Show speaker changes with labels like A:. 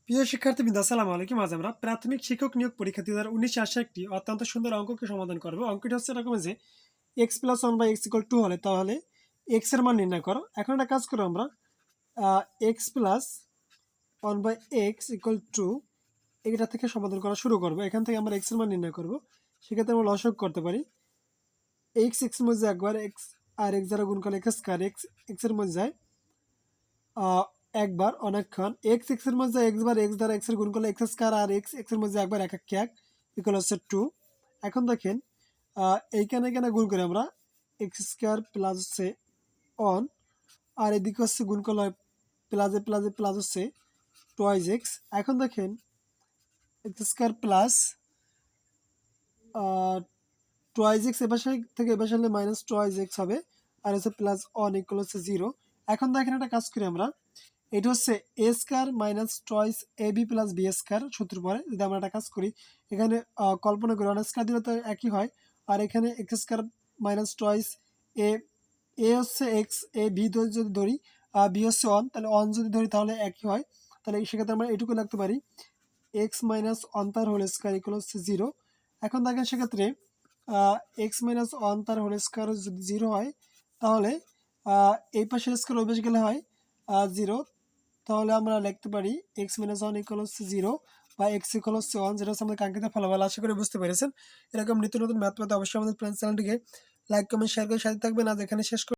A: প্রিয় শিক্ষার্থীবৃন্দ, আসসালামু আলাইকুম। আজ আমরা প্রাথমিক শিক্ষক নিয়োগ পরীক্ষা 2019 আসা একটি অত্যন্ত সুন্দর অঙ্ককে সমাধান করব। অঙ্কটি হচ্ছে এরকম যে x plus one by x equal to হলে তাহলে এক্স এর মান নির্ণয় করো। এখন একটা কাজ করো, আমরা x plus one by x equal to এটা থেকে সমাধান করা শুরু করবো। এখান থেকে আমরা এক্স এর মান নির্ণয় করবো। সেক্ষেত্রে আমরা লসাগু করতে পারি। এক্স এক্স এর মধ্যে একবার, এক্স আর এক্স দ্বারা গুণ করলে এক্স স্কয়ার, এক্স এক্স এর মধ্যে যায় একবার অনেকক্ষণ, এক্স এক্স এর মধ্যে এক্স বার, এক্স দ্বারা এক্স এর গুণ করলে এক্স স্কয়ার, আর এক্স এক্স এর মধ্যে একবার, এক এক এক ইকুয়াল হচ্ছে 2। এখন দেখেন এইখানে এখানে গুণ করে আমরা এক্স স্কয়ার প্লাস হচ্ছে অন, আর এদিকে হচ্ছে গুণ করলে প্লাসে প্লাসে প্লাস হচ্ছে টোয়াইজ এক্স। এখন দেখেন x square plus twice x এবার থেকে এবার সালে মাইনাস টোয়াইজ এক্স হবে, আর হচ্ছে প্লাস অন ইকুয়াল হচ্ছে 0। এখন দেখেন একটা কাজ করি আমরা, এটা হচ্ছে এ square minus toys A B plus B square সূত্র পরে যদি আমরা একটা কাজ করি, এখানে কল্পনা করি ওয়ান স্কয়ার দিলে তো একই হয়, আর এখানে এক্স স্কয়ার মাইনাস টয়েস এ, এ হচ্ছে এক্স, এ বি যদি ধরি, বি হচ্ছে অন, তাহলে অন যদি ধরি তাহলে একই হয়। তাহলে সেক্ষেত্রে আমরা এটুকু লিখতে পারি এক্স মাইনাস ওয়ান তার হোল স্কয়ার ইকুয়াল হচ্ছে 0। এখন দেখেন সেক্ষেত্রে এক্স মাইনাস ওয়ান তার হোল স্কয়ার যদি 0 হয়, তাহলে এই পাশে স্কয়ার ওই পাশে গেলে হয় 0। তাহলে আমরা লিখতে পারি এক্স মাইনাস ওয়ান ইকুয়াল হচ্ছে 0 বা এক্স ইকুয়াল হচ্ছে 1, যেটা হচ্ছে আমাদের কাঙ্ক্ষিত ফলাফল। আশা করি বুঝতে পেরেছেন। এরকম নিত্য নতুন ম্যাথ পেতে অবশ্যই আমাদের চ্যানেলটিকে লাইক কমেন্ট শেয়ার করে সাথে থাকবেন। আজ এখানে শেষ